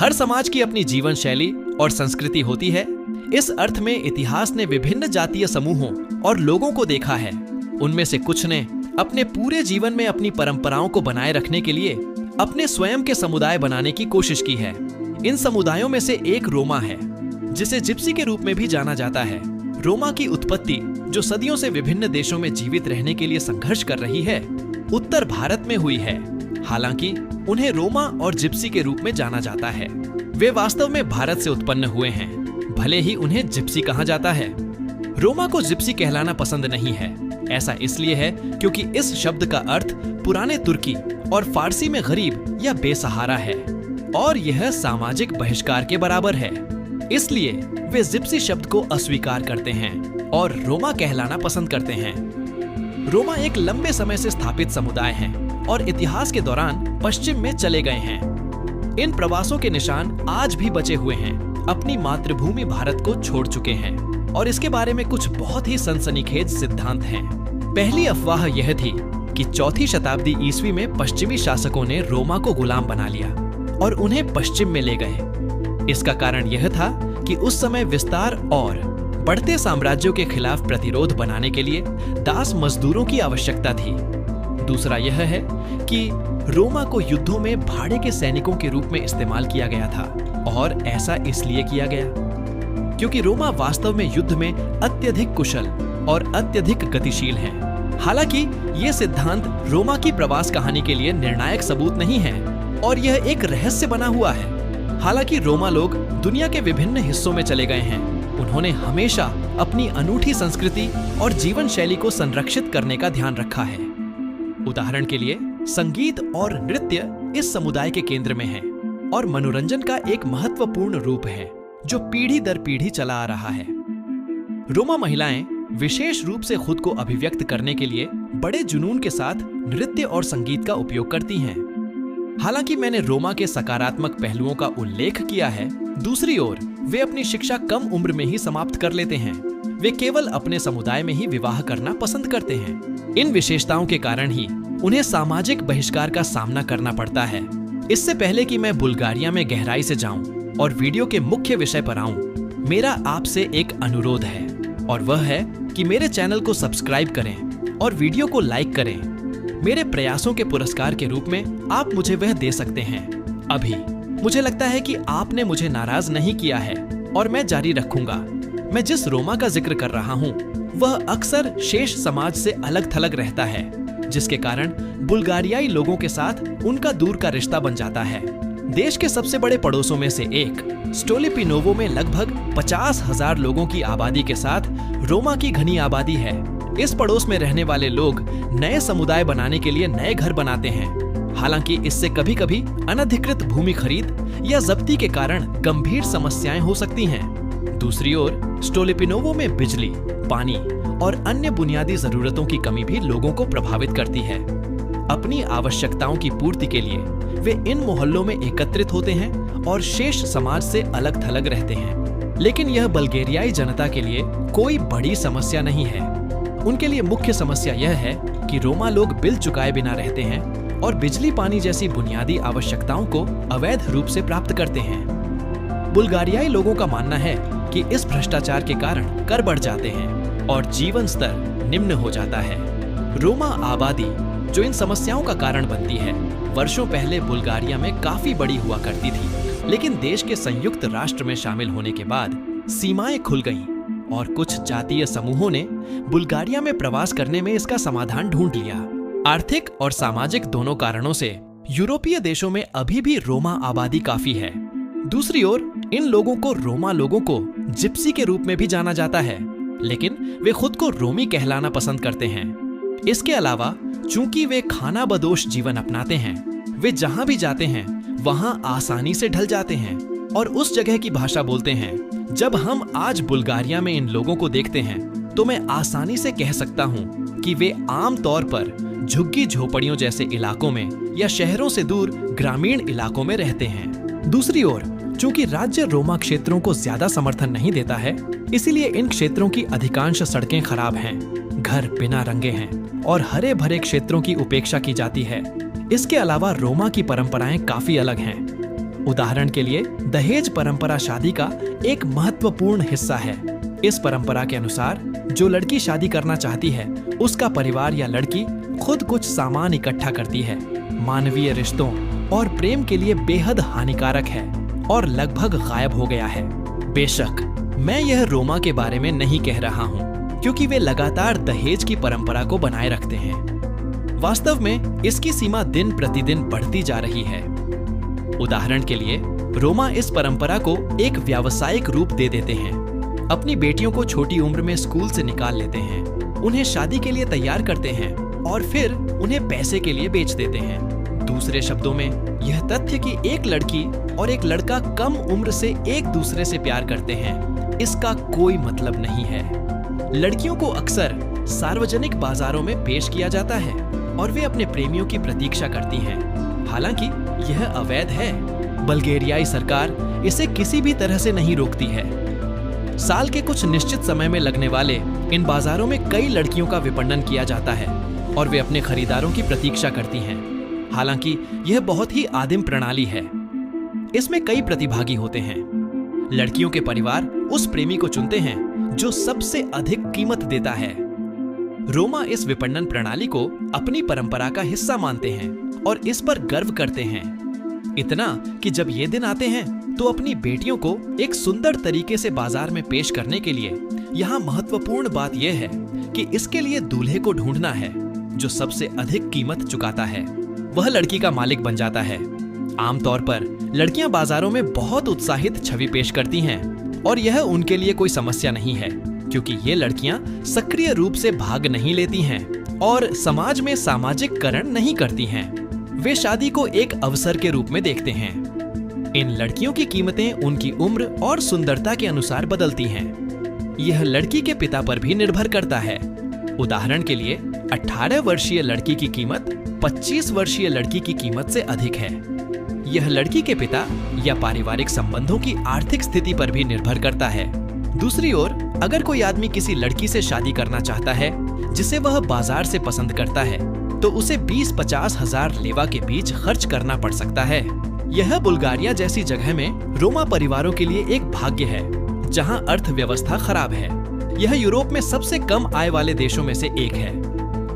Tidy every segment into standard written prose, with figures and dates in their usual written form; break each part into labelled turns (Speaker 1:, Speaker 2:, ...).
Speaker 1: हर समाज की अपनी जीवन शैली और संस्कृति होती है। इस अर्थ में इतिहास ने विभिन्न जातीय समूहों और लोगों को देखा है। उनमें से कुछ ने अपने पूरे जीवन में अपनी परंपराओं को बनाए रखने के लिए अपने स्वयं के समुदाय बनाने की कोशिश की है। इन समुदायों में से एक रोमा है, जिसे जिप्सी के रूप में भी जाना जाता है। रोमा की उत्पत्ति, जो सदियों से विभिन्न देशों में जीवित रहने के लिए संघर्ष कर रही है, उत्तर भारत में हुई है। हालांकि उन्हें रोमा और जिप्सी के रूप में जाना जाता है। वे वास्तव में भारत से उत्पन्न हुए हैं, भले ही उन्हें जिप्सी कहा जाता है। रोमा को जिप्सी कहलाना पसंद नहीं है। ऐसा इसलिए है क्योंकि इस शब्द का अर्थ पुराने तुर्की और फारसी में गरीब या बेसहारा है, और यह सामाजिक बहिष्कार के बराबर है। इसलिए वे जिप्सी शब्द को अस्वीकार करते हैं और रोमा कहलाना पसंद करते हैं। रोमा एक लंबे समय से स्थापित समुदाय है और इतिहास के दौरान पश्चिम में चले गए हैं। इन प्रवासों के निशान आज भी बचे हुए हैं। अपनी मातृभूमि भारत को छोड़ चुके हैं और इसके बारे में कुछ बहुत ही सनसनीखेज सिद्धांत हैं। पहली अफवाह यह थी कि 4वीं शताब्दी ईस्वी में पश्चिमी शासकों ने रोमा को गुलाम बना लिया और उन्हें पश्चिम में ले गए। इसका कारण यह था कि उस समय विस्तार और बढ़ते साम्राज्यों के खिलाफ प्रतिरोध बनाने के लिए दास मजदूरों की आवश्यकता थी। दूसरा यह है कि रोमा को युद्धों में भाड़े के सैनिकों के रूप में इस्तेमाल किया गया था, और ऐसा इसलिए किया गया क्योंकि रोमा वास्तव में युद्ध में अत्यधिक कुशल और अत्यधिक गतिशील हैं। हालांकि ये सिद्धांत रोमा की प्रवास कहानी के लिए निर्णायक सबूत नहीं है और यह एक रहस्य बना हुआ है। हालांकि रोमा लोग दुनिया के विभिन्न हिस्सों में चले गए हैं, उन्होंने हमेशा अपनी अनूठी संस्कृति और जीवन शैली को संरक्षित करने का ध्यान रखा है। उदाहरण के लिए संगीत और नृत्य इस समुदाय के केंद्र में है और मनोरंजन का एक महत्वपूर्ण रूप है जो पीढ़ी दर पीढ़ी चला आ रहा है। रोमा महिलाएं विशेष रूप से खुद को अभिव्यक्त करने के लिए बड़े जुनून के साथ नृत्य और संगीत का उपयोग करती हैं। हालांकि मैंने रोमा के सकारात्मक पहलुओं का उल्लेख किया है, दूसरी ओर वे अपनी शिक्षा कम उम्र में ही समाप्त कर लेते हैं। वे केवल अपने समुदाय में ही विवाह करना पसंद करते हैं। इन विशेषताओं के कारण ही उन्हें सामाजिक बहिष्कार का सामना करना पड़ता है। इससे पहले कि मैं बुल्गारिया में गहराई से जाऊं और वीडियो के मुख्य विषय पर आऊं, मेरा आपसे एक अनुरोध है, और वह है कि मेरे चैनल को सब्सक्राइब करें और वीडियो को लाइक करें। मेरे प्रयासों के पुरस्कार के रूप में आप मुझे वह दे सकते हैं। अभी मुझे लगता है कि आपने मुझे नाराज नहीं किया है और मैं जारी रखूंगा। मैं जिस रोमा का जिक्र कर रहा हूँ वह अक्सर शेष समाज से अलग थलग रहता है, जिसके कारण बुल्गारियाई लोगों के साथ उनका दूर का रिश्ता बन जाता है। देश के सबसे बड़े पड़ोसों में से एक स्टोलिपिनोवो में लगभग 50,000 लोगों की आबादी के साथ रोमा की घनी आबादी है। इस पड़ोस में रहने वाले लोग नए समुदाय बनाने के लिए नए घर बनाते हैं। हालांकि इससे कभी कभी अनधिकृत भूमि खरीद या जब्ती के कारण गंभीर समस्याएं हो सकती हैं। दूसरी ओर स्टोलिपिनोवो में बिजली, पानी और अन्य बुनियादी जरूरतों की कमी भी लोगों को प्रभावित करती है। अपनी आवश्यकताओं की पूर्ति के लिए वे इन मोहल्लों में एकत्रित होते हैं और शेष समाज से अलग थलग रहते हैं। लेकिन यह बल्गेरियाई जनता के लिए कोई बड़ी समस्या नहीं है। उनके लिए मुख्य समस्या यह है कि रोमा लोग बिल चुकाए बिना रहते हैं और बिजली पानी जैसी बुनियादी आवश्यकताओं को अवैध रूप से प्राप्त करते हैं। बुल्गारियाई लोगों का मानना है कि इस भ्रष्टाचार के कारण कर बढ़ जाते हैं और जीवन स्तर निम्न हो जाता है। रोमा आबादी, जो इन समस्याओं का कारण बनती है, वर्षों पहले बुल्गारिया में काफी बड़ी हुआ करती थी, लेकिन देश के संयुक्त राष्ट्र में शामिल होने के बाद सीमाएं खुल गईं और कुछ जातीय समूहों ने बुल्गारिया में प्रवास करने में इसका समाधान ढूंढ लिया। आर्थिक और सामाजिक दोनों कारणों से यूरोपीय देशों में अभी भी रोमा आबादी काफी है। दूसरी ओर इन लोगों को रोमा लोगों को जिप्सी के रूप में भी जाना जाता है, लेकिन वे खुद को रोमी कहलाना पसंद करते हैं। इसके अलावा चूंकि वे खानाबदोश जीवन अपनाते हैं, वे जहां भी जाते हैं वहां आसानी से ढल जाते हैं और उस जगह की भाषा बोलते हैं। जब हम आज बुल्गारिया में इन लोगों को देखते हैं तो मैं आसानी से कह सकता हूं कि वे आम तौर पर झुग्गी झोपड़ियों जैसे इलाकों में या शहरों से दूर ग्रामीण इलाकों में रहते हैं। दूसरी ओर चूंकि राज्य रोमा क्षेत्रों को ज्यादा समर्थन नहीं देता है, इसीलिए इन क्षेत्रों की अधिकांश सड़कें खराब हैं, घर बिना रंगे हैं और हरे भरे क्षेत्रों की उपेक्षा की जाती है। इसके अलावा रोमा की परंपराएं काफी अलग हैं। उदाहरण के लिए दहेज परंपरा शादी का एक महत्वपूर्ण हिस्सा है। इस परंपरा के अनुसार जो लड़की शादी करना चाहती है, उसका परिवार या लड़की खुद कुछ सामान इकट्ठा करती है। मानवीय रिश्तों और प्रेम के लिए बेहद हानिकारक है और लगभग गायब हो गया है। बेशक मैं यह रोमा के बारे में नहीं कह रहा हूँ, क्योंकि वे लगातार दहेज की परंपरा को बनाए रखते हैं। वास्तव में इसकी सीमा दिन प्रतिदिन बढ़ती जा रही है। उदाहरण के लिए रोमा इस परंपरा को एक व्यावसायिक रूप दे देते हैं। अपनी बेटियों को छोटी उम्र में स्कूल से निकाल लेते हैं, उन्हें शादी के लिए तैयार करते हैं और फिर उन्हें पैसे के लिए बेच देते हैं। दूसरे शब्दों में यह तथ्य कि एक लड़की और एक लड़का कम उम्र से एक दूसरे से प्यार करते हैं, इसका कोई मतलब नहीं है। लड़कियों को अक्सर सार्वजनिक बाजारों में पेश किया जाता है और वे अपने प्रेमियों की प्रतीक्षा करती हैं। हालांकि यह अवैध है। बल्गेरियाई सरकार इसे किसी भी तरह से नहीं रोकती है। साल के कुछ निश्चित समय में लगने वाले इन बाजारों में कई लड़कियों का विपणन किया जाता है और वे अपने खरीदारों की प्रतीक्षा करती हैं। हालांकि यह बहुत ही आदिम प्रणाली है। इसमें कई प्रतिभागी होते हैं। लड़कियों के परिवार उस प्रेमी को चुनते हैं जो सबसे अधिक कीमत देता है। रोमा इस विपणन प्रणाली को अपनी परंपरा का हिस्सा मानते हैं और इस पर गर्व करते हैं। इतना कि जब ये दिन आते हैं तो अपनी बेटियों को एक सुंदर तरीके से बाजार में पेश करने के लिए यहाँ महत्वपूर्ण बात यह है कि इसके लिए दूल्हे को ढूंढना है जो सबसे अधिक कीमत चुकाता है। वह लड़की का मालिक बन जाता है। आमतौर पर लड़कियां बाजारों में बहुत उत्साहित छवि पेश करती हैं और यह उनके लिए कोई समस्या नहीं है, क्योंकि ये लड़कियां सक्रिय रूप से भाग नहीं लेती हैं और समाज में सामाजिककरण नहीं करती हैं। वे शादी को एक अवसर के रूप में देखते हैं। इन लड़कियों की कीमतें उनकी उम्र और सुंदरता के अनुसार बदलती हैं। यह लड़की के पिता पर भी निर्भर करता है। उदाहरण के लिए 18 वर्षीय लड़की की कीमत 25 वर्षीय लड़की की कीमत से अधिक है। यह लड़की के पिता या पारिवारिक संबंधों की आर्थिक स्थिति पर भी निर्भर करता है। दूसरी ओर, अगर कोई आदमी किसी लड़की से शादी करना चाहता है जिसे वह बाजार से पसंद करता है, तो उसे 20-50 हजार लेवा के बीच खर्च करना पड़ सकता है। यह बुल्गारिया जैसी जगह में रोमा परिवारों के लिए एक भाग्य है, जहां अर्थव्यवस्था खराब है। यह यूरोप में सबसे कम आय वाले देशों में से एक है।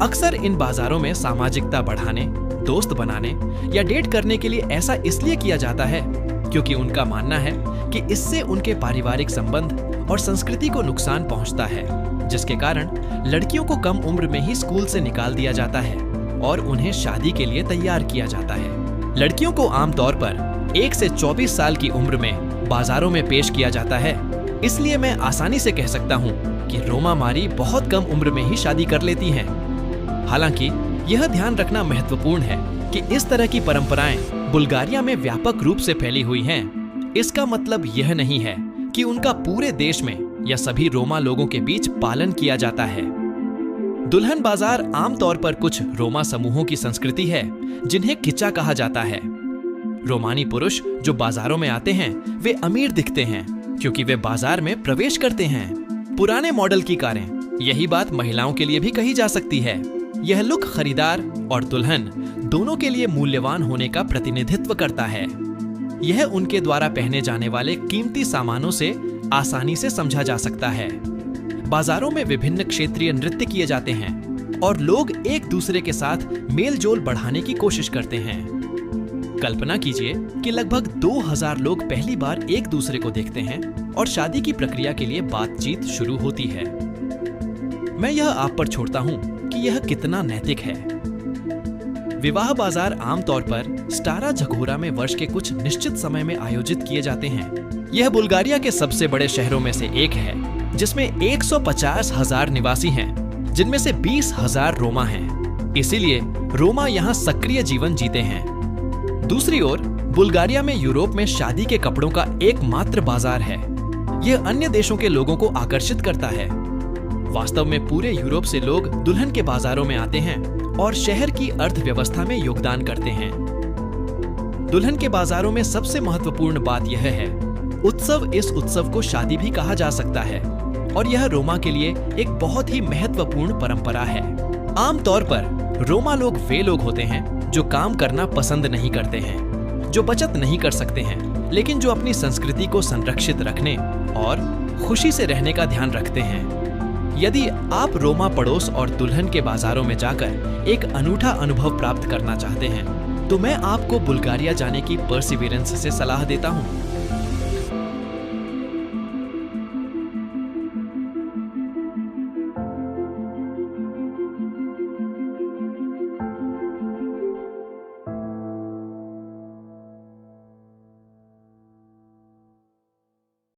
Speaker 1: अक्सर इन बाजारों में सामाजिकता बढ़ाने, दोस्त बनाने या डेट करने के लिए ऐसा इसलिए किया जाता है क्योंकि उनका मानना है कि इससे उनके पारिवारिक संबंध और संस्कृति को नुकसान पहुंचता है, जिसके कारण लड़कियों को कम उम्र में ही स्कूल से निकाल दिया जाता है और उन्हें शादी के लिए तैयार किया जाता है। लड़कियों को आमतौर पर 1 से 24 साल की उम्र में बाजारों में पेश किया जाता है। इसलिए मैं आसानी से कह सकता हूँ कि रोमा मारी बहुत कम उम्र में ही शादी कर लेती हैं। हालांकि यह ध्यान रखना महत्वपूर्ण है कि इस तरह की परंपराएं बुल्गारिया में व्यापक रूप से फैली हुई हैं। इसका मतलब यह नहीं है कि उनका पूरे देश में या सभी रोमा लोगों के बीच पालन किया जाता है। दुल्हन बाजार आमतौर पर कुछ रोमा समूहों की संस्कृति है जिन्हें किचा कहा जाता है। रोमानी पुरुष जो बाजारों में आते हैं वे अमीर दिखते हैं क्योंकि वे बाजार में प्रवेश करते हैं। पुराने मॉडल की कारें, यही बात महिलाओं के लिए भी कही जा सकती है। यह लुक खरीदार और दुल्हन दोनों के लिए मूल्यवान होने का प्रतिनिधित्व करता है। यह उनके द्वारा पहने जाने वाले कीमती सामानों से आसानी से समझा जा सकता है। बाजारों में विभिन्न क्षेत्रीय नृत्य किए जाते हैं और लोग एक दूसरे के साथ मेलजोल बढ़ाने की कोशिश करते हैं। कल्पना कीजिए कि लगभग 2000 लोग पहली बार एक दूसरे को देखते हैं और शादी की प्रक्रिया के लिए बातचीत शुरू होती है। मैं यह आप पर छोड़ता हूं कि यह कितना नैतिक है। विवाह बाजार आमतौर पर स्टारा झगोरा में वर्ष के कुछ निश्चित समय में आयोजित किए जाते हैं। यह बुल्गारिया के सबसे बड़े शहरों में से एक है, जिसमें 150,000 निवासी हैं, जिनमें से 20,000 रोमा हैं। इसीलिए रोमा यहाँ सक्रिय जीवन जीते हैं। दूसरी ओर, बुल्गारिया में यूरोप में शादी के कपड़ों का एकमात्र बाजार है। यह अन्य देशों के लोगों को आकर्षित करता है। वास्तव में पूरे यूरोप से लोग दुल्हन के बाजारों में आते हैं और शहर की अर्थव्यवस्था में योगदान करते हैं। दुल्हन के बाजारों में सबसे महत्वपूर्ण बात यह है, उत्सव। इस उत्सव को शादी भी कहा जा सकता है और यह रोमा के लिए एक बहुत ही महत्वपूर्ण परंपरा है। आमतौर पर रोमा लोग वे लोग होते हैं जो काम करना पसंद नहीं करते हैं। जो बचत नहीं कर सकते हैं, लेकिन जो अपनी संस्कृति को संरक्षित रखने और खुशी से रहने का ध्यान रखते हैं। यदि आप रोमा पड़ोस और दुल्हन के बाजारों में जाकर एक अनूठा अनुभव प्राप्त करना चाहते हैं, तो मैं आपको बुल्गारिया जाने की परसिविरेंस से सलाह देता हूँ।